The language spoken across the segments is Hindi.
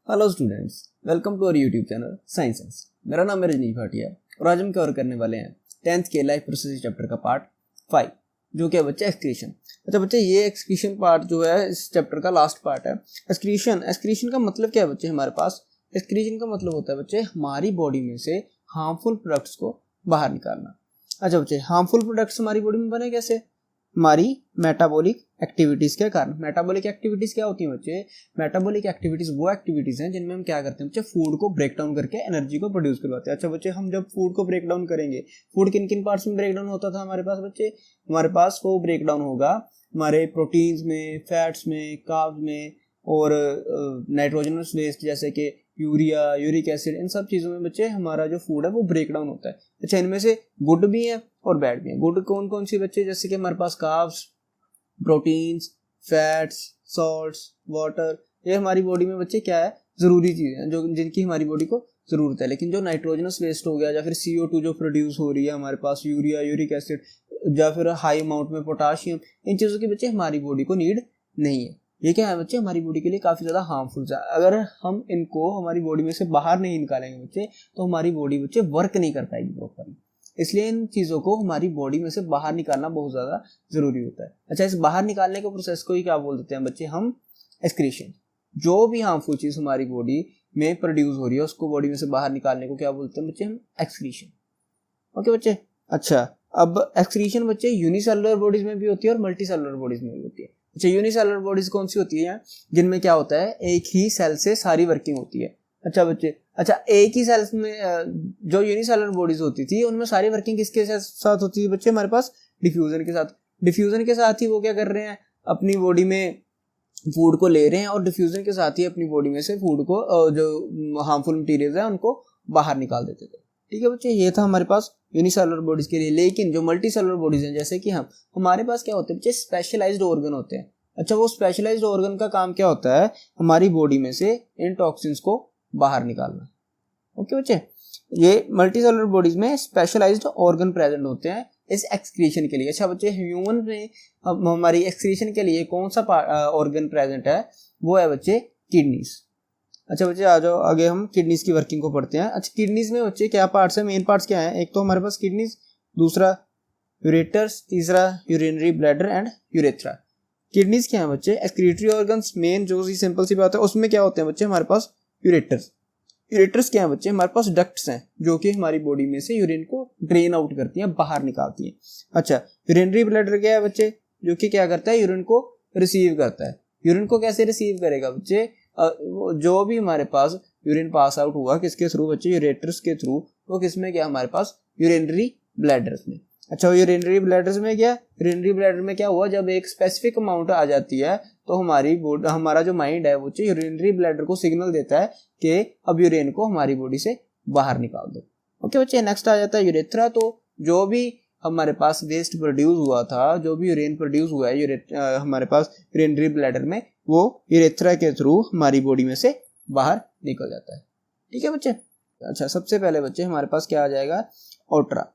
Hello students, welcome to our YouTube channel science sense. मेरा नाम है रजनीश भाटिया और आज हम कवर करने वाले हैं 10th के लाइफ प्रोसेस चैप्टर का पार्ट 5 जो कि है बच्चे एक्सक्रीशन। अच्छा बच्चे, ये एक्सक्रीशन पार्ट जो है इस चैप्टर का लास्ट पार्ट है। एक्सक्रीशन का मतलब क्या है बच्चे? हमारे पास एक्सक्रीशन का मतलब होता है बच्चे हमारी बॉडी में से हार्मफुल प्रोडक्ट्स को बाहर निकालना। अच्छा बच्चे, हार्मफुल प्रोडक्ट्स हमारी बॉडी में बने कैसे? हमारी मेटाबॉलिक एक्टिविटीज के कारण। मेटाबॉलिक एक्टिविटीज क्या होती हैं बच्चे? मेटाबॉलिक एक्टिविटीज वो एक्टिविटीज हैं जिनमें हम क्या करते हैं बच्चे, फूड को ब्रेक डाउन करके एनर्जी को प्रोड्यूस करवाते हैं। अच्छा बच्चे, हम जब फूड को ब्रेक डाउन करेंगे, फूड किन किन पार्ट्स में ब्रेक डाउन होता था हमारे पास बच्चे? हमारे पास वो ब्रेक डाउन होगा हमारे प्रोटीन्स में, फैट्स में, कार्ब्स में और नाइट्रोजनस वेस्ट जैसे कि यूरिया, यूरिक एसिड, इन सब चीज़ों में बच्चे हमारा जो फूड है वो ब्रेक डाउन होता है। अच्छा, इनमें से गुड भी है और बैड भी है। गुड कौन कौन सी बच्चे? जैसे कि हमारे पास carbs, proteins, fats, salts, water, ये हमारी बॉडी में बच्चे क्या है, ज़रूरी चीज़ें हैं जो जिनकी हमारी बॉडी को ज़रूरत है। लेकिन जो नाइट्रोजनस वेस्ट हो गया या फिर CO2 जो प्रोड्यूस हो रही है हमारे पास, यूरिया, यूरिक एसिड या फिर हाई अमाउंट में पोटाशियम, इन चीज़ों की बच्चे हमारी बॉडी को नीड नहीं है। ये क्या है बच्चे, हमारी बॉडी के लिए काफ़ी ज़्यादा हार्मफुल है। अगर हम इनको हमारी बॉडी में से बाहर नहीं निकालेंगे बच्चे, तो हमारी बॉडी बच्चे वर्क नहीं कर पाएगी प्रॉपरली। इसलिए इन चीज़ों को हमारी बॉडी में से बाहर निकालना बहुत ज़्यादा ज़रूरी होता है। अच्छा, इस बाहर निकालने के प्रोसेस को ही क्या बोल देते हैं बच्चे हम? एक्सक्रीशन। जो भी हार्मफुल चीज़ हमारी बॉडी में प्रोड्यूस हो रही है उसको बॉडी में से बाहर निकालने को क्या बोलते हैं बच्चे हम? एक्सक्रीशन। ओके बच्चे। अच्छा, अब एक्सक्रीशन बच्चे यूनिसेलुलर बॉडीज में भी होती है और मल्टी सेलुलर बॉडीज में भी होती है। अच्छा, यूनिसेलुलर बॉडीज कौन सी होती है? जिनमें क्या होता है, एक ही सेल से सारी वर्किंग होती है। अच्छा बच्चे, अच्छा एक ही सेल्स में जो यूनिसेलुलर बॉडीज होती थी उनमें सारी वर्किंग किसके साथ होती थी बच्चे? हमारे पास डिफ्यूजन के साथ। डिफ्यूजन के साथ ही वो क्या कर रहे हैं, अपनी बॉडी में फूड को ले रहे हैं और डिफ्यूजन के साथ ही अपनी बॉडी में से फूड को जो हार्मफुल मटेरियल्स है उनको बाहर निकाल देते थे। ठीक है बच्चे, ये था हमारे पास यूनिसेलुलर बॉडीज के लिए। लेकिन जो मल्टी सेलुलर बॉडीज हैं जैसे कि हमारे पास क्या होते हैं बच्चे? स्पेशलाइज्ड ऑर्गन होते हैं। अच्छा, वो स्पेशलाइज्ड ऑर्गन का काम क्या होता है? हमारी बॉडी में से इन टॉक्सिन्स को बाहर निकालना। ओके बच्चे, ये मल्टी सेलुलर बॉडीज में स्पेशलाइज्ड ऑर्गन प्रेजेंट होते हैं इस एक्सक्रीशन के लिए। अच्छा बच्चे, ह्यूमन में हमारी एक्सक्रीशन के लिए कौन सा ऑर्गन प्रेजेंट है? वो है बच्चे किडनीज। अच्छा बच्चे, आ जाओ आगे हम किडनीज की वर्किंग को पढ़ते हैं। अच्छा, किडनीज में बच्चे क्या पार्ट्स है? मेन पार्ट्स क्या है? एक तो हमारे पास किडनीज, दूसरा यूरेटर्स, तीसरा urinary bladder and urethra. Kidneys क्या है बच्चे? Excretory organs. मेन जो सी सिंपल सी बात है, उसमें क्या होते हैं बच्चे? हमारे पास यूरेटर्स। यूरेटर्स क्या है बच्चे? हमारे पास डक्ट्स हैं जो कि हमारी बॉडी में से यूरिन को ड्रेन आउट करती हैं, बाहर निकालती हैं। अच्छा, यूरिनरी ब्लैडर क्या है बच्चे? जो कि क्या करता है, यूरिन को रिसीव करता है। यूरिन को कैसे रिसीव करेगा बच्चे? जो भी हमारे पास यूरिन पास आउट हुआ किसके थ्रू बच्चे? यूरेटर्स के थ्रू। वो किसमें गया? हमारे पास यूरिनरी ब्लैडर्स में। अच्छा, यूरिनरी ब्लैडर्स में गया। यूरिनरी ब्लैडर में क्या हुआ, जब एक स्पेसिफिक अमाउंट आ जाती है तो हमारा जो माइंड है वो यूरिनरी ब्लैडर को सिग्नल देता है कि अब यूरिन को हमारी बॉडी से बाहर निकाल दो। ओके बच्चे, नेक्स्ट आ जाता है यूरेथ्रा। तो जो भी हमारे पास वेस्ट प्रोड्यूस हुआ था, जो भी यूरिन प्रोड्यूस हुआ है हमारे पास यूरिनरी ब्लैडर में, वो यूरेथ्रा के थ्रू हमारी बॉडी में से बाहर निकल जाता है। ठीक है बच्चे। अच्छा, सबसे पहले बच्चे हमारे पास क्या आ जाएगा? ओट्रा।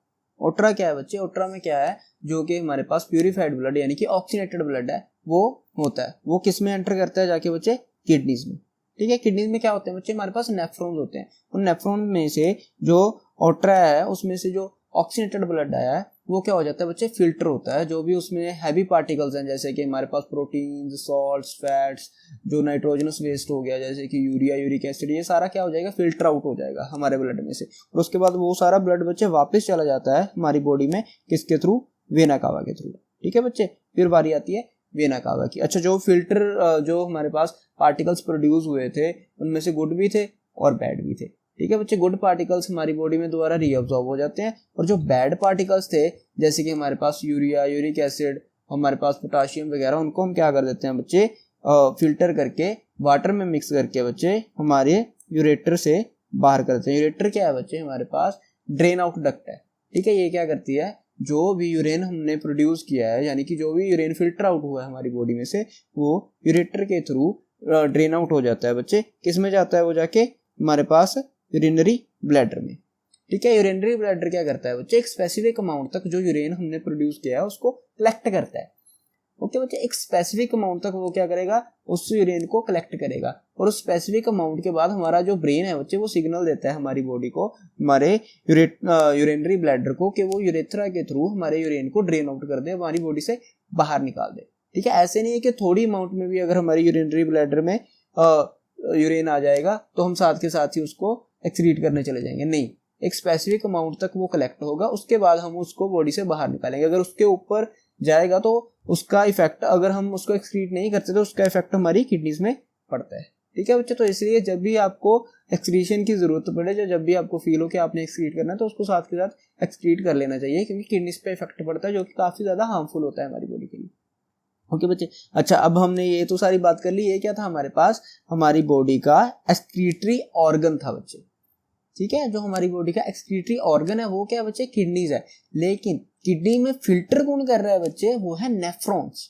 ओट्रा क्या है बच्चे? ओट्रा में क्या है, जो कि हमारे पास प्यूरिफाइड ब्लड यानी कि ऑक्सीनेटेड ब्लड है वो होता है। वो किस में एंटर करता है जाके बच्चे? किडनीज में। ठीक है, किडनीज में क्या होते हैं बच्चे? हमारे पास नेफ्रॉन्स होते हैं। उन नेफ्रॉन में से जो ओट्रा है उसमें से जो ऑक्सीनेटेड ब्लड आया है वो क्या हो जाता है बच्चे? फिल्टर होता है। जो भी उसमें हैवी पार्टिकल्स हैं जैसे कि हमारे पास प्रोटीन्स, सॉल्ट्स, फैट्स, जो नाइट्रोजनस वेस्ट हो गया जैसे कि यूरिया, यूरिक एसिड, ये सारा क्या हो जाएगा? फिल्टर आउट हो जाएगा हमारे ब्लड में से। और उसके बाद वो सारा ब्लड बच्चे वापस चला जाता है हमारी बॉडी में, किसके थ्रू? वेना कावा के थ्रू। ठीक है बच्चे, फिर बारी आती है वेना कावा की। अच्छा, जो फिल्टर जो हमारे पास पार्टिकल्स प्रोड्यूस हुए थे उनमें से गुड भी थे और बैड भी थे। ठीक है बच्चे, गुड पार्टिकल्स हमारी बॉडी में दोबारा रीअब्सॉर्ब हो जाते हैं और जो बैड पार्टिकल्स थे जैसे कि हमारे पास यूरिया, यूरिक एसिड, हमारे पास पोटाशियम वगैरह, उनको हम क्या कर देते हैं बच्चे? फिल्टर करके वाटर में मिक्स करके बच्चे हमारे यूरेटर से बाहर करते हैं। यूरेटर क्या है बच्चे? हमारे पास ड्रेन आउट डक्ट है। ठीक है, ये क्या करती है, जो भी यूरेन हमने प्रोड्यूस किया है यानी कि जो भी यूरेन फिल्टर आउट हुआ है हमारी बॉडी में से, वो यूरेटर के थ्रू ड्रेन आउट हो जाता है बच्चे। किस में जाता है वो? जाके हमारे पास यूरिनरी ब्लैडर में। ठीक है, यूरिनरी ब्लैडर क्या करता है बच्चे? एक स्पेसिफिक अमाउंट तक जो यूरेन हमने प्रोड्यूस किया है उसको कलेक्ट करता है। ओके बच्चे, एक स्पेसिफिक अमाउंट तक वो क्या करेगा? उस यूरिन को कलेक्ट करेगा और उस स्पेसिफिक अमाउंट के बाद हमारा जो ब्रेन है बच्चे वो सिग्नल देता है हमारी बॉडी को, हमारे यूरिनरी ब्लैडर को, कि वो यूरेथ्रा के थ्रू हमारे यूरिन को ड्रेन आउट कर दे, हमारी बॉडी से बाहर निकाल दे। ठीक है, ऐसे नहीं है कि थोड़ी अमाउंट में भी अगर हमारी यूरिनरी ब्लैडर में यूरिन आ जाएगा तो हम साथ के साथ ही उसको एक्सक्रीट करने चले जाएंगे, नहीं, एक स्पेसिफिक अमाउंट तक वो कलेक्ट होगा, उसके बाद हम उसको बॉडी से बाहर निकालेंगे। अगर उसके ऊपर जाएगा तो उसका इफेक्ट, अगर हम उसको एक्सक्रीट नहीं करते तो उसका इफेक्ट हमारी किडनीज में पड़ता है। ठीक है बच्चे, तो इसलिए जब भी आपको एक्सक्रीशन की जरूरत पड़े, जब भी आपको फील हो कि आपने एक्सक्रीट करना है तो उसको साथ के साथ एक्सक्रीट कर लेना चाहिए, क्योंकि किडनीज पे इफेक्ट पड़ता है जो कि काफी ज्यादा हार्मफुल होता है हमारी बॉडी के लिए। ओके बच्चे, अच्छा अब हमने ये तो सारी बात कर ली, ये क्या था हमारे पास, हमारी बॉडी का एक्सक्रीटरी ऑर्गन था बच्चे। ठीक है, जो हमारी बॉडी का एक्सक्रीटरी ऑर्गन है वो क्या है बच्चे, किडनीज है। लेकिन किडनी में फिल्टर कौन कर रहा है बच्चे, वो है नेफ्रॉन्स।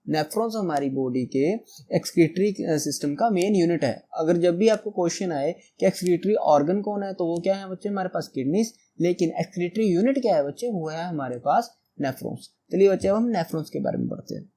नेफ्रॉन्स हमारी बॉडी के एक्सक्रीटरी सिस्टम का मेन यूनिट है। अगर जब भी आपको क्वेश्चन आए कि एक्सक्रीटरी ऑर्गन कौन है तो वो क्या है बच्चे, हमारे पास किडनीज, लेकिन एक्सक्रीटरी यूनिट क्या है बच्चे, वो है हमारे पास नेफ्रॉन्स। चलिए बच्चे अब हम नेफ्रॉन्स के बारे में पढ़ते हैं।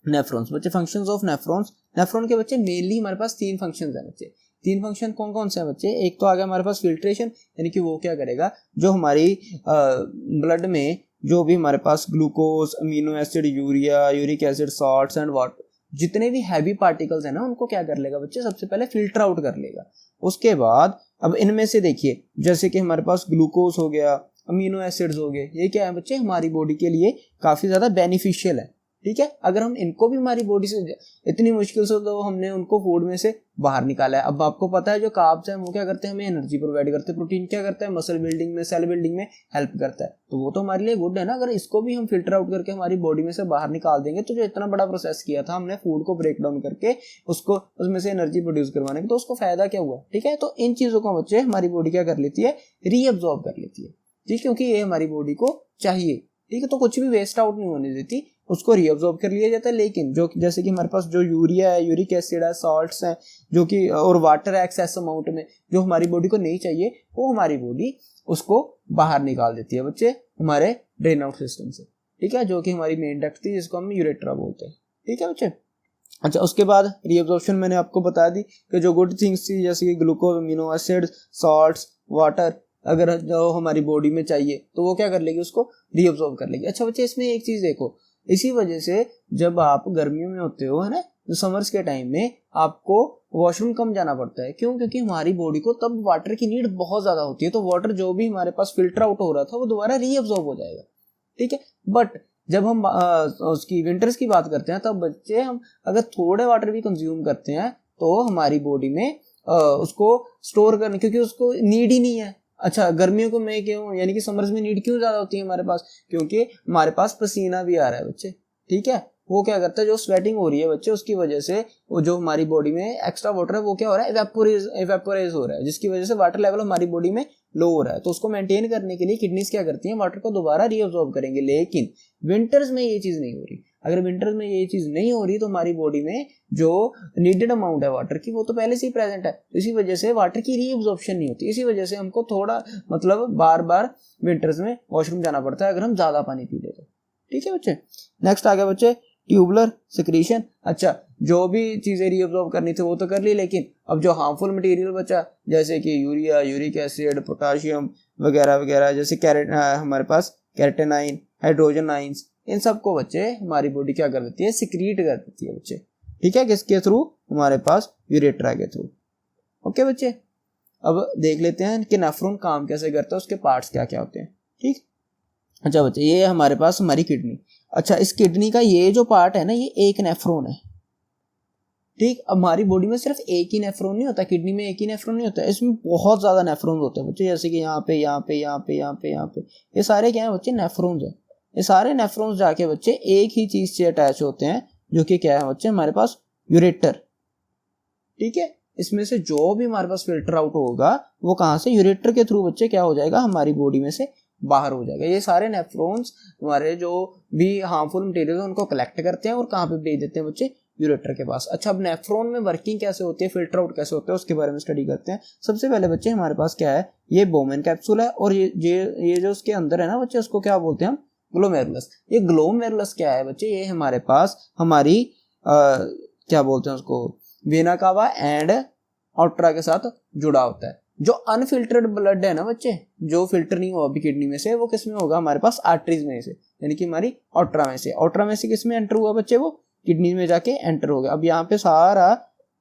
नेफ्रॉन्स बच्चे, फंक्शंस ऑफ नेफ्रॉन्स। नेफ्रॉन के बच्चे मेनली हमारे पास 3 फंक्शंस हैं बच्चे। 3 फंक्शन कौन कौन से हैं बच्चे, एक तो आ गया हमारे पास फिल्ट्रेशन, यानी कि वो क्या करेगा, जो हमारी ब्लड में जो भी हमारे पास glucose, amino acid, urea, uric acid, salts and water, जितने भी हैवी पार्टिकल्स हैं ना, उनको क्या कर लेगा बच्चे, सबसे पहले फिल्टर आउट कर लेगा। उसके बाद अब इनमें से देखिए, जैसे कि हमारे पास ग्लूकोज हो गया, अमीनो एसिड्स हो गए, ये क्या है बच्चे, हमारी बॉडी के लिए काफी ज्यादा बेनिफिशियल है। ठीक है, अगर हम इनको भी हमारी बॉडी से इतनी मुश्किल से, तो हमने उनको फूड में से बाहर निकाला है। अब आपको पता है जो कार्ब्स हैं वो क्या करते हैं, हमें एनर्जी प्रोवाइड करते हैं, प्रोटीन क्या करता है, मसल बिल्डिंग में, सेल बिल्डिंग में हेल्प करता है, तो वो तो हमारे लिए गुड है ना। अगर इसको भी हम फिल्टर आउट करके हमारी बॉडी में से बाहर निकाल देंगे, तो जो इतना बड़ा प्रोसेस किया था हमने फूड को ब्रेक डाउन करके उसको उसमें से एनर्जी प्रोड्यूस करवाने का, तो उसको फायदा क्या हुआ। ठीक है, तो इन चीजों को बच्चे हमारी बॉडी क्या कर लेती है, रीअब्सॉर्ब कर लेती है। ठीक, क्योंकि ये हमारी बॉडी को चाहिए। ठीक है, तो कुछ भी वेस्ट आउट नहीं होने देती, उसको रीअब्सॉर्ब कर लिया जाता है। लेकिन जो जैसे कि हमारे पास जो यूरिया है, यूरिक एसिड है, सॉल्ट्स हैं, जो कि और वाटर है एक्सेस अमाउंट में, जो हमारी बॉडी को नहीं चाहिए, वो हमारी बॉडी उसको बाहर निकाल देती है बच्चे, हमारे ड्रेन आउट सिस्टम से। ठीक है, जो कि हमारी मेन डक्ट थी, जिसको हम यूरेट्रा बोलते हैं। ठीक है बच्चे, अच्छा उसके बाद रीअब्सॉर्प्शन मैंने आपको बता दी कि जो गुड थिंग्स थी, जैसे कि glucose, amino acid, salts, water, अगर जो हमारी बॉडी में चाहिए तो वो क्या कर लेगी, उसको रीअब्सॉर्ब कर लेगी। अच्छा बच्चे, इसमें एक चीज देखो, इसी वजह से जब आप गर्मियों में होते हो, है ना, तो समर्स के टाइम में आपको वॉशरूम कम जाना पड़ता है। क्यों, क्योंकि हमारी बॉडी को तब वाटर की नीड बहुत ज्यादा होती है, तो वाटर जो भी हमारे पास फिल्टर आउट हो रहा था वो दोबारा रीअब्सॉर्ब हो जाएगा। ठीक है, बट जब हम उसकी विंटर्स की बात करते हैं, तब बच्चे हम अगर थोड़े वाटर भी कंज्यूम करते हैं तो हमारी बॉडी में उसको स्टोर करने, क्योंकि उसको नीड ही नहीं है। अच्छा, गर्मियों को मैं क्यों, यानी कि समर्स में नीड क्यों ज्यादा होती है हमारे पास, क्योंकि हमारे पास पसीना भी आ रहा है बच्चे। ठीक है, वो क्या करता है, जो स्वेटिंग हो रही है बच्चे, उसकी वजह से वो जो हमारी बॉडी में एक्स्ट्रा वाटर है वो क्या हो रहा है, इवेपोराइज हो रहा है, जिसकी वजह से वाटर लेवल हमारी बॉडी में लो हो रहा है। तो उसको मेंटेन करने के लिए किडनीज क्या करती हैं, वाटर को दोबारा रीअब्सॉर्ब करेंगे। लेकिन विंटर्स में ये चीज नहीं हो रही। अगर विंटर्स में ये चीज नहीं हो रही तो हमारी बॉडी में जो नीडेड अमाउंट है वाटर की, वो तो पहले से ही प्रेजेंट है, तो इसी वजह से वाटर की रीअब्सॉर्प्शन नहीं होती। इसी वजह से हमको थोड़ा मतलब बार बार विंटर्स में वॉशरूम जाना पड़ता है अगर हम ज्यादा पानी पी लेते। ठीक है बच्चे, नेक्स्ट आ गया बच्चे ट्यूबुलर सिक्रीशन। अच्छा, जो भी चीजें रीअब्सॉर्ब करनी थी वो तो कर ली, लेकिन अब जो हार्मफुल मटेरियल बचा, जैसे कि यूरिया, यूरिक एसिड, पोटाशियम वगैरह वगैरह, जैसे हमारे पास कैरेटिनाइन, हाइड्रोजन आइंस, इन सबको बच्चे हमारी बॉडी क्या कर देती है, सिक्रीट कर देती है बच्चे। ठीक है, किसके थ्रू, हमारे पास यूरेट्रा के थ्रू। ओके बच्चे, अब देख लेते हैं कि नेफ्रॉन काम कैसे करता है, उसके पार्ट्स क्या क्या होते हैं। ठीक, अच्छा बच्चे, ये हमारे पास हमारी किडनी। अच्छा, इस किडनी का ये जो पार्ट है ना, ये एक नेफ्रॉन है। ठीक, अब हमारी बॉडी में सिर्फ एक ही नेफ्रॉन नहीं होता, किडनी में एक ही नेफ्रॉन नहीं होता, इसमें बहुत ज्यादा नेफ्रॉन होते हैं बच्चे, जैसे कि यहाँ पे यहाँ पे यहाँ पे यहाँ पे यहाँ पे, ये सारे क्या है बच्चे, नेफ्रॉन्स है। ये सारे नेफ्रॉन्स जाके बच्चे एक ही चीज से अटैच होते हैं, जो कि क्या है बच्चे, हमारे पास यूरेटर। ठीक है, इसमें से जो भी हमारे पास फिल्टर आउट होगा वो कहाँ से, यूरेटर के थ्रू बच्चे क्या हो जाएगा, हमारी बॉडी में से बाहर हो जाएगा। ये सारे नेफ्रॉन्स हमारे जो भी हार्मफुल मटेरियल है उनको कलेक्ट करते हैं और कहाँ पे भेज देते हैं बच्चे, यूरेटर के पास। अच्छा, अब नेफ्रॉन में वर्किंग कैसे होती है, फिल्टर आउट कैसे होता है, उसके बारे में स्टडी करते हैं। सबसे पहले बच्चे हमारे पास क्या है, ये बोमेन कैप्सूल है, और ये जो उसके अंदर है ना बच्चे, उसको क्या बोलते हैं हम, ग्लोमेरुलस। ये ग्लोमेरुलस क्या है बच्चे, ये हमारे पास हमारी क्या बोलते हैं उसको, वेना कावा एंड ऑर्ट्रा के साथ जुड़ा होता है। जो अनफिल्टर्ड ब्लड है ना बच्चे, जो फिल्टर नहीं हुआ अभी किडनी में से, वो किस में होगा हमारे पास, आर्टरीज में से, यानी कि हमारी ऑर्ट्रा में से। ऑर्ट्रा में से किस में एंटर हुआ बच्चे, वो किडनी में जाके एंटर हो गया। अब यहाँ पे सारा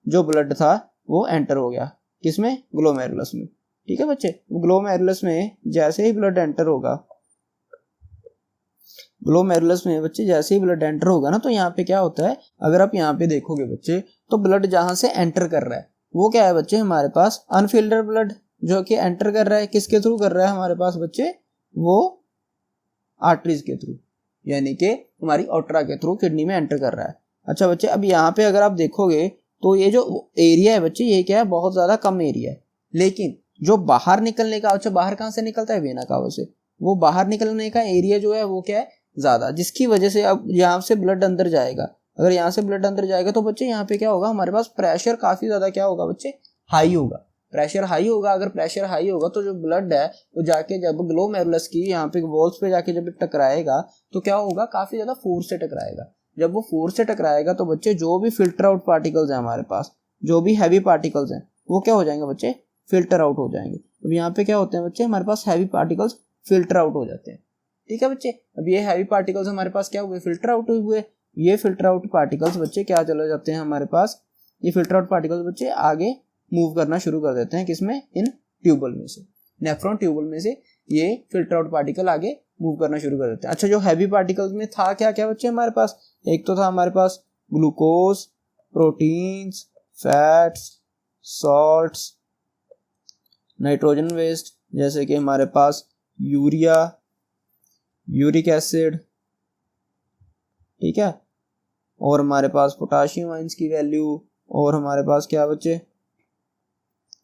जो ब्लड था वो एंटर हो गया किसमें, ग्लोमेरुलस में। ठीक है बच्चे, ग्लोमेरुलस में जैसे ही ब्लड एंटर होगा, ग्लोमेरुलस में बच्चे जैसे ही ब्लड एंटर होगा ना, तो यहाँ पे क्या होता है, अगर आप यहाँ पे देखोगे बच्चे, तो ब्लड जहां से एंटर कर रहा है वो क्या है बच्चे, हमारे पास अनफिल्टर्ड ब्लड जो कि एंटर कर रहा है, किसके थ्रू कर रहा है हमारे पास बच्चे, वो आर्टरीज के थ्रू, यानी कि हमारी ऑर्ट्रा के थ्रू किडनी में एंटर कर रहा है। अच्छा बच्चे, अब यहाँ पे अगर आप देखोगे तो ये जो एरिया है बच्चे, ये क्या है, बहुत ज्यादा कम एरिया है, लेकिन जो बाहर निकलने का, अच्छा बाहर कहाँ से निकलता है, वेना कावा से, वो बाहर निकलने का एरिया जो है वो क्या है, ज्यादा, जिसकी वजह से अब यहाँ से ब्लड अंदर जाएगा। अगर यहाँ से ब्लड अंदर जाएगा तो बच्चे यहाँ पे क्या होगा, हमारे पास प्रेशर काफी ज्यादा क्या होगा बच्चे, हाई होगा, प्रेशर हाई होगा। अगर प्रेशर हाई होगा तो जो ब्लड है वो जाके जब ग्लोमेरुलस की यहाँ पे वॉल्स पे जाके जब टकराएगा तो क्या होगा, काफी ज्यादा फोर्स से टकराएगा। जब वो फोर्स से टकराएगा तो बच्चे जो भी फिल्टर आउट पार्टिकल्स हैं हमारे पास, जो भी हैवी पार्टिकल्स हैं, वो क्या हो जाएंगे बच्चे, फिल्टर आउट हो जाएंगे। अब यहाँ पे क्या होते हैं बच्चे, हमारे पास हैवी पार्टिकल्स फिल्टर आउट हो जाते हैं। ठीक है बच्चे, अब ये हैवी पार्टिकल्स हमारे पास क्या हुए, फिल्टर आउट हुए। ये फिल्टर आउट पार्टिकल्स बच्चे क्या चले जाते हैं हमारे पास, ये फिल्टर आउट पार्टिकल्स बच्चे आगे मूव करना शुरू कर देते हैं, किसमें, इन ट्यूबल में से, नेफ्रॉन ट्यूबल में से ये फिल्टर आउट पार्टिकल आगे मूव करना शुरू कर देते हैं। अच्छा, जो हैवी पार्टिकल्स में था क्या क्या बच्चे हमारे पास, एक तो था हमारे पास glucose, proteins, fats, salts, nitrogen waste जैसे कि हमारे पास यूरिया, यूरिक एसिड, ठीक है, और हमारे पास पोटाशियम आयंस की वैल्यू, और हमारे पास क्या बच्चे,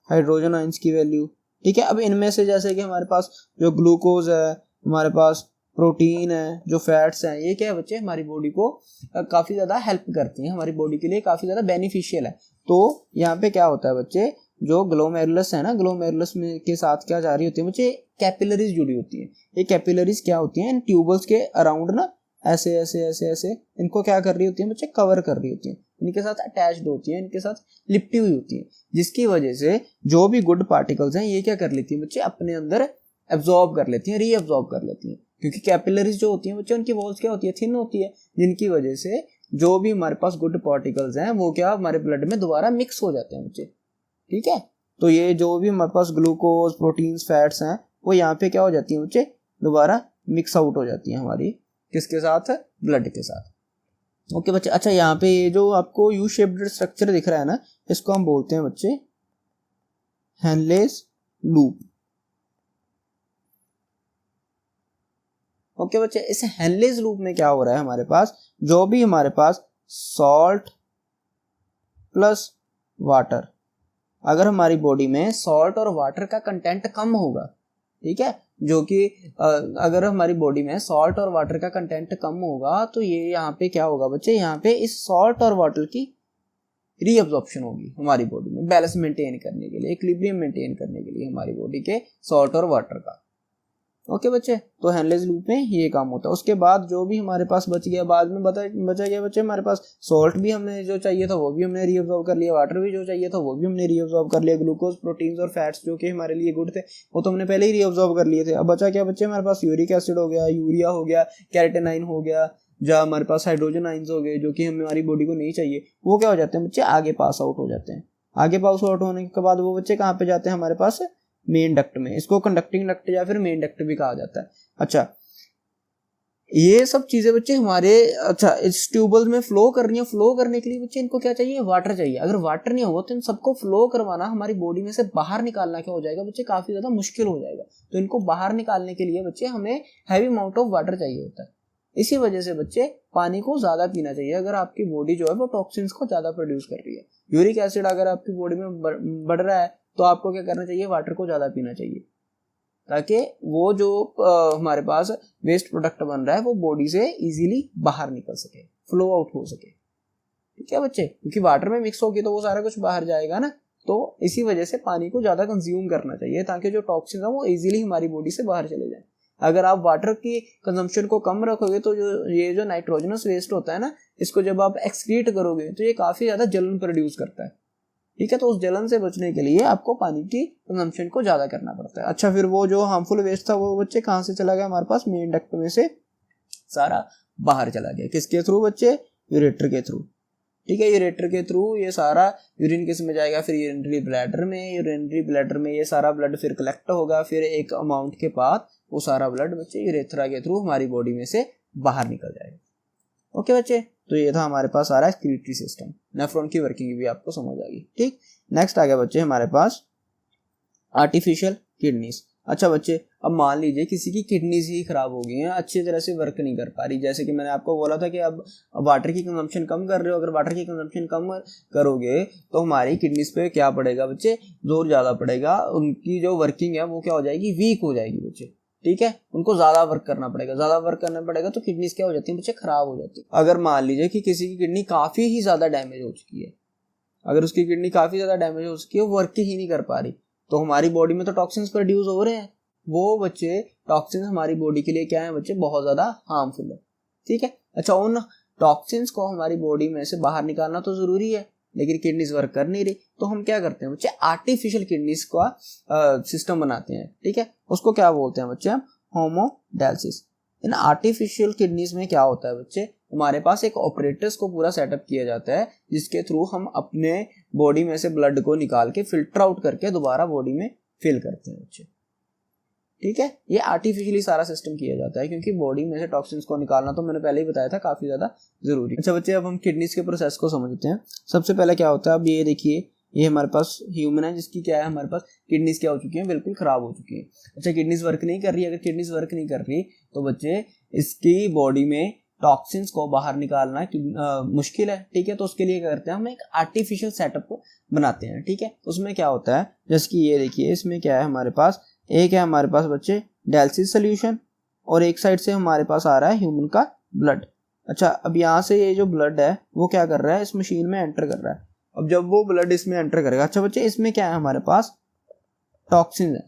हाइड्रोजन आयंस की वैल्यू। ठीक है, अब इनमें से जैसे कि हमारे पास जो ग्लूकोज है, हमारे पास प्रोटीन है, जो फैट्स हैं, ये क्या है बच्चे, हमारी बॉडी को काफी ज्यादा हेल्प करती हैं, हमारी बॉडी के लिए काफी ज्यादा बेनिफिशियल है। तो यहाँ पे क्या होता है बच्चे, जो ग्लोमेरुलस है ना, ग्लोमेरुलस में के साथ क्या जा रही होती है बच्चे, कैपिलरीज जुड़ी होती है। ये कैपिलरीज क्या होती हैं, इन ट्यूबल्स के अराउंड ना ऐसे ऐसे ऐसे ऐसे इनको क्या कर रही होती है बच्चे, कवर कर रही होती है, इनके साथ अटैच्ड होती है, इनके साथ लिपटी हुई होती है, जिसकी वजह से जो भी गुड पार्टिकल्स हैं ये क्या कर लेती है बच्चे, अपने अंदर एब्जॉर्ब कर लेती हैं, रीअब्जॉर्ब कर लेती हैं, क्योंकि कैपिलरीज जो होती हैं बच्चे, उनकी वॉल्स क्या होती है, थिन होती है, जिनकी वजह से जो भी हमारे पास गुड पार्टिकल्स हैं वो क्या हमारे ब्लड में दोबारा मिक्स हो जाते हैं बच्चे। ठीक है, तो ये जो भी हमारे पास ग्लूकोज, प्रोटीन्स, फैट्स हैं, वो यहाँ पे क्या हो जाती है बच्चे, दोबारा मिक्स आउट हो जाती है हमारी किसके साथ, ब्लड के साथ। ओके बच्चे, अच्छा यहाँ पे ये जो आपको यू शेप्ड स्ट्रक्चर दिख रहा है ना, इसको हम बोलते हैं बच्चे हेनलेस लूप। ओके बच्चे, इस हेनलेस लूप में क्या हो रहा है, हमारे पास जो भी हमारे पास सॉल्ट प्लस वाटर, अगर हमारी बॉडी में सॉल्ट और वाटर का कंटेंट कम होगा, ठीक है, जो कि अगर हमारी बॉडी में सॉल्ट और वाटर का कंटेंट कम होगा तो ये यहाँ पे क्या होगा बच्चे, यहाँ पे इस सॉल्ट और वाटर की रीअब्जॉर्प्शन होगी हमारी बॉडी में, बैलेंस मेंटेन करने के लिए, इक्विलिब्रियम मेंटेन करने के लिए हमारी बॉडी के सॉल्ट और वाटर का। ओके बच्चे, तो हेनलेस लूप में ये काम होता है। उसके बाद जो भी हमारे पास बच गया, बाद में बचा गया बच्चे, हमारे पास सॉल्ट भी हमने जो चाहिए था वो भी हमने रीअब्जॉर्ब कर लिया, वाटर भी जो चाहिए था वो भी हमने रीअब्जॉर्ब कर लिया, ग्लूकोज, प्रोटीन्स और फैट्स जो कि हमारे लिए गुड थे वो तो हमने पहले ही रीअब्जॉर्ब कर लिए थे। अब बचा क्या बच्चे, हमारे पास यूरिक एसिड हो गया, यूरिया हो गया, कैरेटिनाइन हो गया, जहाँ हमारे पास हाइड्रोजन आइंस हो गए जो कि हमारी बॉडी को नहीं चाहिए, वो क्या हो जाते हैं बच्चे, आगे पास आउट हो जाते हैं। आगे पास आउट होने के बाद वो बच्चे कहाँ पे जाते हैं हमारे पास, मेन डक्ट में। इसको कंडक्टिंग डक्ट या फिर मेन डक्ट भी कहा जाता है। अच्छा, ये सब चीजें बच्चे हमारे, अच्छा इस ट्यूबल में फ्लो कर रही है, फ्लो करने के लिए बच्चे इनको क्या चाहिए, वाटर चाहिए। अगर वाटर नहीं होगा तो इन सबको फ्लो करवाना, हमारी बॉडी में से बाहर निकालना क्या हो जाएगा बच्चे, काफी ज्यादा मुश्किल हो जाएगा। तो इनको बाहर निकालने के लिए बच्चे हमें हैवी अमाउंट ऑफ वाटर चाहिए होता है। इसी वजह से बच्चे पानी को ज्यादा पीना चाहिए अगर आपकी बॉडी जो है वो टॉक्सिन्स को ज्यादा प्रोड्यूस कर रही है। यूरिक एसिड अगर आपकी बॉडी में बढ़ रहा है तो आपको क्या करना चाहिए, वाटर को ज्यादा पीना चाहिए, ताकि वो जो हमारे पास वेस्ट प्रोडक्ट बन रहा है वो बॉडी से इजीली बाहर निकल सके, फ्लो आउट हो सके। ठीक है बच्चे, क्योंकि वाटर में मिक्स होगी तो वो सारा कुछ बाहर जाएगा ना, तो इसी वजह से पानी को ज्यादा कंज्यूम करना चाहिए ताकि जो टॉक्सिन है वो इजीली हमारी बॉडी से बाहर चले जाए। अगर आप वाटर की कंजम्पशन को कम रखोगे तो जो नाइट्रोजनस वेस्ट होता है ना, इसको जब आप एक्सक्रीट करोगे तो ये काफ़ी ज़्यादा जलन प्रोड्यूस करता है। ठीक है, तो उस जलन से बचने के लिए आपको पानी की कंजम्पशन को ज़्यादा करना पड़ता है। अच्छा, फिर वो जो हार्मफुल वेस्ट था वो बच्चे कहाँ से चला गया हमारे पास, मेन डक्ट में से सारा बाहर चला गया। किसके थ्रू बच्चे, यूरेटर के थ्रू। ठीक है, यूरेटर के थ्रू ये सारा यूरिन किस में जाएगा, फिर यूरिनरी ब्लैडर में। यूरिनरी ब्लैडर में ये सारा ब्लड फिर कलेक्ट होगा, फिर एक अमाउंट के बाद वो सारा ब्लड बच्चे यूरेथ्रा के थ्रू हमारी बॉडी में से बाहर निकल जाएगा। ओके बच्चे, तो ये था हमारे पास सारा एक्सक्रीटरी सिस्टम। नेफ्रॉन की वर्किंग भी आपको समझ आ गई। ठीक, नेक्स्ट आ गया बच्चे हमारे पास आर्टिफिशियल किडनीज। अच्छा बच्चे, अब मान लीजिए किसी की किडनीज ही खराब हो गई हैं, अच्छी तरह से वर्क नहीं कर पा रही। जैसे कि मैंने आपको बोला था कि अब वाटर की कंजम्पशन कम कर रहे हो, अगर वाटर की कंजम्पशन कम करोगे तो हमारी किडनीज पे क्या पड़ेगा बच्चे, जोर ज़्यादा पड़ेगा। उनकी जो वर्किंग है वो क्या हो जाएगी, वीक हो जाएगी बच्चे। ठीक है, उनको ज़्यादा वर्क करना पड़ेगा, ज़्यादा वर्क करना पड़ेगा तो किडनीज क्या हो जाती है बच्चे, खराब हो जाती है। अगर मान लीजिए कि किसी की किडनी काफ़ी ही ज़्यादा डैमेज हो चुकी है, अगर उसकी किडनी काफ़ी ज़्यादा डैमेज हो चुकी है, वर्क ही नहीं कर पा रही, तो हमारी बॉडी में तो टॉक्सिन्स प्रोड्यूस हो रहे हैं। वो बच्चे टॉक्सिन्स हमारी बॉडी के लिए क्या है बच्चे, बहुत ज़्यादा हार्मफुल है। ठीक है, अच्छा, उन टॉक्सिन्स को हमारी बॉडी में से बाहर निकालना तो ज़रूरी है, लेकिन किडनीज वर्क कर नहीं रही, तो हम क्या करते हैं बच्चे, आर्टिफिशियल किडनीज का सिस्टम बनाते हैं। ठीक है, उसको क्या बोलते हैं बच्चे, हम होमोडायलिसिस। इन आर्टिफिशियल किडनीज में क्या होता है बच्चे, हमारे पास एक ऑपरेटर्स को पूरा सेटअप किया जाता है, जिसके थ्रू हम अपने बॉडी में से ब्लड को निकाल के फिल्टर आउट करके दोबारा बॉडी में फिल करते हैं बच्चे। ठीक है, ये आर्टिफिशियली सारा सिस्टम किया जाता है, क्योंकि बॉडी में से टॉक्सिन्स को निकालना तो मैंने पहले ही बताया था काफ़ी ज़्यादा ज़रूरी। अच्छा बच्चे, अब हम किडनीज के प्रोसेस को समझते हैं। सबसे पहले क्या होता है, अब ये देखिए, ये हमारे पास ह्यूमन है जिसकी क्या है, हमारे पास किडनीज क्या हो चुकी हैं, बिल्कुल ख़राब हो चुकी हैं। अच्छा, किडनीज वर्क नहीं कर रही, अगर किडनीज वर्क नहीं कर रही तो बच्चे इसकी बॉडी में टॉक्सिन्स को बाहर निकालना मुश्किल है। ठीक है, तो उसके लिए क्या करते हैं, हम एक आर्टिफिशियल सेटअप बनाते हैं। ठीक है, उसमें क्या होता है, जैसे कि ये देखिए, इसमें क्या है हमारे पास, एक है हमारे पास बच्चे डायलिसिस सोल्यूशन, और एक साइड से हमारे पास आ रहा है ह्यूमन का ब्लड। अच्छा, अब यहाँ से ये जो ब्लड है वो क्या कर रहा है, इस मशीन में एंटर कर रहा है। अब जब वो ब्लड इसमें एंटर करेगा, अच्छा बच्चे, इसमें क्या है हमारे पास, टॉक्सिन है।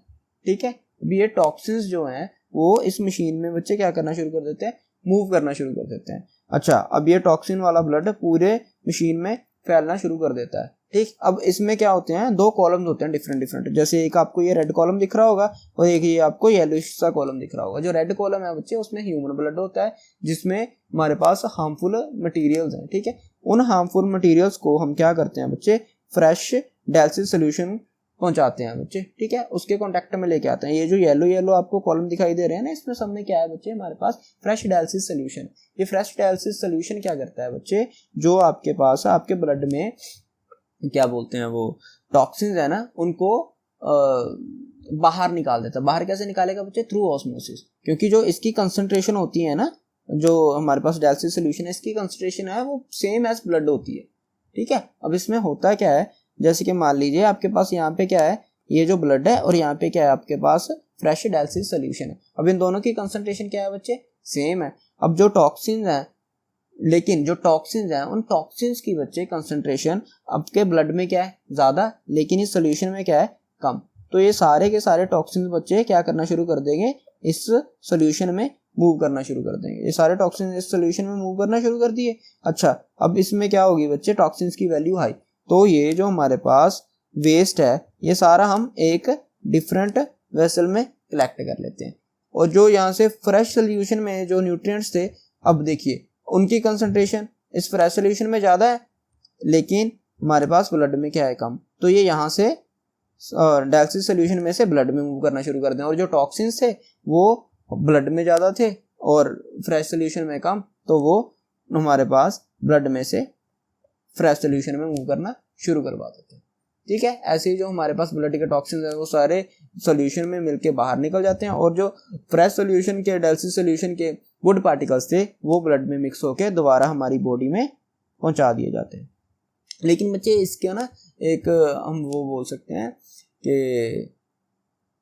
ठीक है, अब ये टॉक्सिन्स जो हैं वो इस मशीन में बच्चे क्या करना शुरू कर देते हैं, मूव करना शुरू कर देते हैं। अच्छा, अब ये टॉक्सिन वाला ब्लड पूरे मशीन में फैलना शुरू कर देता है। ठीक, अब इसमें क्या होते हैं, दो कॉलम्स होते हैं डिफरेंट डिफरेंट। जैसे एक आपको ये रेड कॉलम दिख रहा होगा और एक ये आपको येलोइश सा कॉलम दिख रहा होगा। जो रेड कॉलम है बच्चे, उसमें ह्यूमन ब्लड होता है, जिसमें हमारे पास हार्मफुल मटेरियल्स हैं। ठीक है, उन हार्मफुल मटेरियल्स को हम क्या करते हैं बच्चे, फ्रेश डायलिसिस सोल्यूशन पहुंचाते हैं बच्चे। ठीक है, उसके कांटेक्ट में लेके आते हैं। ये जो येलो येलो आपको कॉलम दिखाई दे रहे हैं ना, इसमें सब में क्या है बच्चे, हमारे पास फ्रेश डायलिसिस सोल्यूशन। ये फ्रेश डायलिसिस सोल्यूशन क्या करता है बच्चे, जो आपके पास है, आपके ब्लड में क्या बोलते हैं वो टॉक्सिन्स है ना, उनको बाहर निकाल देता है। बाहर कैसे निकालेगा बच्चे, थ्रू ऑस्मोसिस, क्योंकि जो इसकी कंसंट्रेशन होती है ना, जो हमारे पास डायलिसिस सोल्यूशन है, इसकी कंसंट्रेशन है वो सेम एज ब्लड होती है। ठीक है, अब इसमें होता क्या है, जैसे कि मान लीजिए आपके पास यहाँ पे क्या है, ये जो ब्लड है, और यहाँ पे क्या है आपके पास फ्रेश डायलिसिस सोल्यूशन है। अब इन दोनों की कंसंट्रेशन क्या है बच्चे, सेम है। अब जो टॉक्सिन्स हैं, लेकिन जो टॉक्सिन्स हैं, उन टॉक्सिन्स की बच्चे कंसंट्रेशन आपके ब्लड में क्या है, ज़्यादा, लेकिन इस सोल्यूशन में क्या है, कम। तो ये सारे के सारे टॉक्सिन्स बच्चे क्या करना शुरू कर देंगे, इस सोल्यूशन में मूव करना शुरू कर देंगे। ये सारे टॉक्सिन्स इस सोल्यूशन में मूव करना शुरू कर दिए। अच्छा, अब इसमें क्या होगी बच्चे, टॉक्सिन्स की वैल्यू हाई, तो ये जो हमारे पास वेस्ट है, ये सारा हम एक डिफरेंट वेसल में कलेक्ट कर लेते हैं। और जो यहाँ से फ्रेश सोल्यूशन में जो न्यूट्रिएंट्स थे, अब देखिए उनकी कंसंट्रेशन इस फ्रेश सोल्यूशन में ज़्यादा है, लेकिन हमारे पास ब्लड में क्या है, कम। तो ये यहाँ से डायलिसिस सोल्यूशन में से ब्लड में मूव करना शुरू कर दें। और जो टॉक्सिन्स थे वो ब्लड में ज़्यादा थे और फ्रेश सोल्यूशन में कम, तो वो हमारे पास ब्लड में से फ्रेश सोल्यूशन में मूव करना शुरू करवा देते हैं। ठीक है, ऐसे ही जो हमारे पास ब्लड के टॉक्सिन्स हैं वो सारे सोल्यूशन में मिलके बाहर निकल जाते हैं, और जो फ्रेश सोल्यूशन के, डायलिसिस सोल्यूशन के गुड पार्टिकल्स थे, वो ब्लड में मिक्स होकर दोबारा हमारी बॉडी में पहुंचा दिए जाते हैं। लेकिन बच्चे इसके ना एक हम वो बोल सकते हैं कि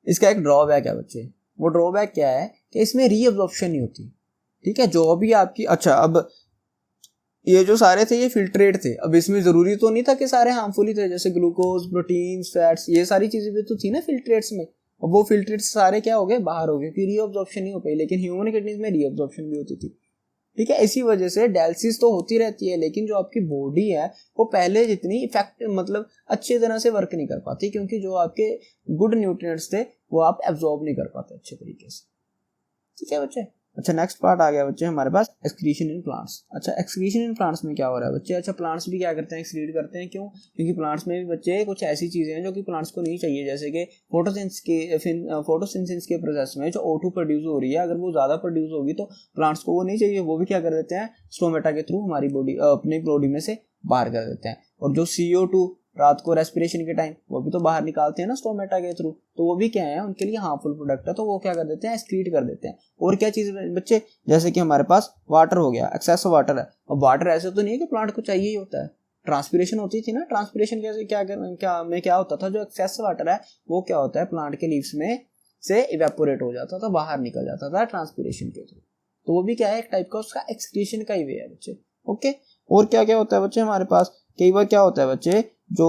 इसका एक ड्रॉबैक है बच्चे। वो ड्रॉबैक क्या है कि इसमें रीअब्जॉर्प्शन नहीं होती। ठीक है, जो भी आपकी, अच्छा, अब ये जो सारे थे ये फिल्ट्रेट थे। अब इसमें ज़रूरी तो नहीं था कि सारे हार्मफुल ही थे, जैसे ग्लूकोज, प्रोटीन्स, फैट्स, ये सारी चीज़ें भी तो थी ना फिल्ट्रेट्स में। और वो फिल्ट्रेट सारे क्या हो गए, बाहर हो गए, क्योंकि रीअब्जॉर्प्शन नहीं हो पाई। लेकिन ह्यूमन किडनीज में रीअब्जॉर्प्शन भी होती थी, ठीक है। इसी वजह से डायलिसिस तो होती रहती है, लेकिन जो आपकी बॉडी है वो पहले जितनी इफेक्ट मतलब अच्छी तरह से वर्क नहीं कर पाती, क्योंकि जो आपके गुड न्यूट्रिएंट्स थे वो आप एब्जॉर्ब नहीं कर पाते अच्छे तरीके से, ठीक है बच्चे। अच्छा नेक्स्ट पार्ट आ गया बच्चे हमारे पास एक्सक्रीशन इन प्लांट्स। अच्छा एक्सक्रीशन इन प्लांट्स में क्या हो रहा है बच्चे, अच्छा प्लांट्स भी क्या करते हैं, एक्सक्रीट करते हैं। क्यों? क्योंकि प्लांट्स में भी बच्चे कुछ ऐसी चीजें हैं जो कि प्लांट्स को नहीं चाहिए, जैसे कि फोटोसिंथेसिस के प्रोसेस में जो O2 प्रोड्यूस हो रही है, अगर वो ज्यादा प्रोड्यूस होगी तो प्लांट्स को वो नहीं चाहिए, वो भी क्या कर देते हैं, स्टोमेटा के थ्रू हमारी बॉडी अपनी बॉडी में से बाहर कर देते हैं। और जो CO2 रात को रेस्पिरेशन के टाइम वो भी तो बाहर निकालते हैं ना स्टोमेटा के थ्रू, तो वो भी क्या है, उनके लिए हार्मफुल प्रोडक्ट है, तो वो क्या कर देते हैं, एक्सक्रीट कर देते हैं। और क्या चीज बच्चे, जैसे कि हमारे पास वाटर हो गया, एक्सेस वाटर है। और वाटर ऐसे तो नहीं है कि प्लांट को चाहिए ही होता है, ट्रांसपिरेशन होती थी ना, ट्रांसपिरेशन कैसे क्या होता था, जो एक्सेस वाटर है वो क्या होता है, प्लांट के लीव्स में से इवेपोरेट हो जाता था, बाहर निकल जाता था ट्रांसपिरेशन के थ्रू। तो वो भी क्या है, एक टाइप का उसका एक्सक्रीशन का ही वे है बच्चे, ओके। और क्या क्या होता है बच्चे हमारे पास, कई बार क्या होता है बच्चे, जो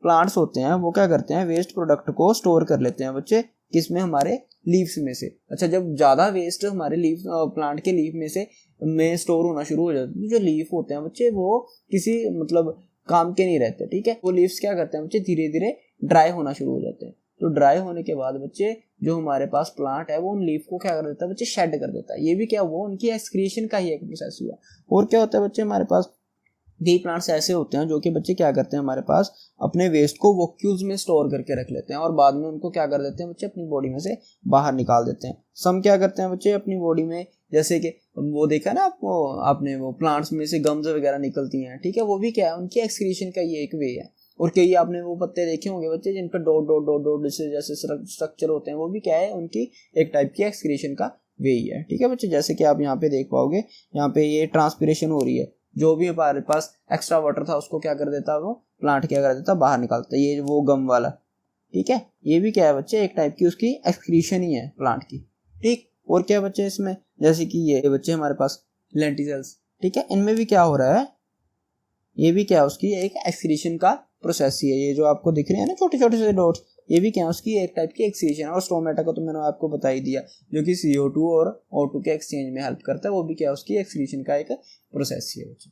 प्लांट्स होते हैं वो क्या करते हैं, वेस्ट प्रोडक्ट को स्टोर कर लेते हैं बच्चे, किसमें, हमारे लीव्स में से। अच्छा जब ज्यादा वेस्ट हमारे लीव प्लांट के लीफ में से स्टोर होना शुरू हो जाता है, जो लीफ होते हैं बच्चे वो किसी मतलब काम के नहीं रहते, ठीक है। वो लीव्स क्या करते हैं बच्चे, धीरे धीरे ड्राई होना शुरू हो जाते हैं। तो ड्राई होने के बाद बच्चे जो हमारे पास प्लांट है वो उन लीफ को क्या कर देता है बच्चे, शेड कर देता है। ये भी क्या, वो उनकी एक्सक्रीशन का ही एक प्रोसेस हुआ। और क्या होता है बच्चे हमारे पास, कई प्लांट्स ऐसे होते हैं जो कि बच्चे क्या करते हैं, हमारे पास अपने वेस्ट को वैक्यूल्स में स्टोर करके रख लेते हैं और बाद में उनको क्या कर देते हैं बच्चे, अपनी बॉडी में से बाहर निकाल देते हैं। सम क्या करते हैं बच्चे, अपनी बॉडी में, जैसे कि वो देखा ना आपको, आपने वो प्लांट्स में से गम्स वगैरह निकलती हैं, ठीक है, वो भी क्या है, उनकी एक्सक्रीशन का ये एक वे है। और कई आपने वो पत्ते देखे होंगे बच्चे जिन पर डॉट डॉट डॉट डॉट जैसे स्ट्रक्चर होते हैं, वो भी क्या है, उनकी एक टाइप की एक्सक्रीशन का वे ही है, ठीक है बच्चे। जैसे कि आप यहाँ पे देख पाओगे, यहाँ पे ये ट्रांसपिरेशन हो रही है, जो भी हमारे पास एक्स्ट्रा वाटर था उसको क्या कर देता, वो प्लांट क्या कर देता, बाहर निकालता, ये वो गम वाला, ठीक है। ये भी क्या है बच्चे, एक टाइप की उसकी एक्सक्रीशन ही है प्लांट की, ठीक। और क्या बच्चे इसमें, जैसे कि ये बच्चे हमारे पास लेंटिसेल्स, ठीक है, इनमें भी क्या हो रहा है, ये भी क्या है, उसकी एक एक्सक्रीशन का प्रोसेस ही है। ये जो आपको दिख रहे हैं ना छोटे छोटे से डॉट्स, ये भी क्या है, उसकी एक टाइप की एक्सक्रीशन है। और स्टोमेटा का तो मैंने आपको बता ही दिया, जो कि CO2 और O2 के एक्सचेंज में हेल्प करता है, वो भी क्या है, उसकी एक्सक्रीशन का एक प्रोसेस ही है बच्चे।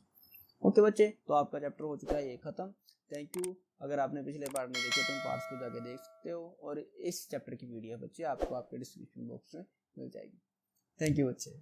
ओके बच्चे, तो आपका चैप्टर हो चुका है ये खत्म। Thank you. अगर आपने पिछले पार्ट में देखे तो तुम पार्ट्स को जाके देख सकते हो, और इस चैप्टर की वीडियो बच्चे आपको आपके डिस्क्रिप्शन बॉक्स में मिल जाएगी। थैंक यू बच्चे।